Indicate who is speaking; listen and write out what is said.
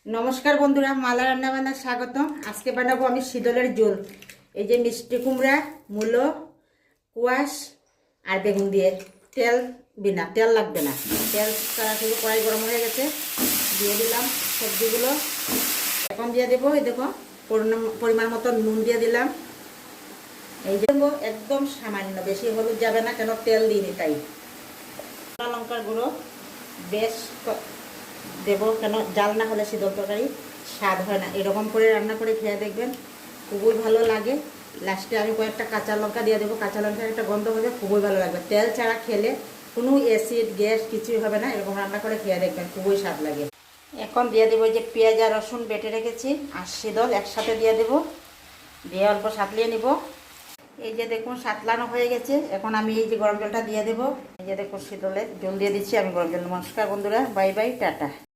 Speaker 1: নমস্কার বন্ধুরা, মালা রান্না বান্না স্বাগতম। আজকে বানাবো আমি শীতলের ঝোল। এই যে মিষ্টি কুমড়া, মূলো, কুয়াশ আর বেগুন দিয়ে। তেল বিনা, তেল লাগবে না। তেল তাড়াতাড়ি কড়াই গরম হয়ে গেছে, দিয়ে দিলাম সবজিগুলো। এখন দিয়ে দেবো, এই দেখো পরিমাণ মতো নুন দিয়ে দিলাম। এই যে একদম সামান্য, বেশি হলুদ যাবে না, কেন তেল দিইনি তাই। লঙ্কার গুঁড়ো বেশ দেবো, কেন জাল না হলে শীতল তরকারি স্বাদ হয় না। এরকম করে রান্না করে খেয়ে দেখবেন, খুবই ভালো লাগে। লাস্টে আমি কয়েকটা কাঁচা লঙ্কা দিয়ে দেবো, কাঁচা লঙ্কার একটা গন্ধ হবে, খুবই ভালো লাগবে। তেল ছাড়া খেলে কোনো অ্যাসিড গ্যাস কিছুই হবে না। এরকম রান্না করে খেয়ে দেখবেন, খুবই স্বাদ লাগে। এখন দিয়ে দেবো যে পেঁয়াজ আর রসুন বেটে রেখেছি আর শীতল একসাথে দিয়ে দেবো, দিয়ে অল্প সাঁতলিয়ে নিব। এই যে দেখুন সাতলানো হয়ে গেছে। এখন আমি এই যে গরম জলটা দিয়ে দেবো। এই যে দেখুন শীতলের জল দিয়ে দিচ্ছি আমি গরম জল। নমস্কার বন্ধুরা, বাই বাই, টাটা।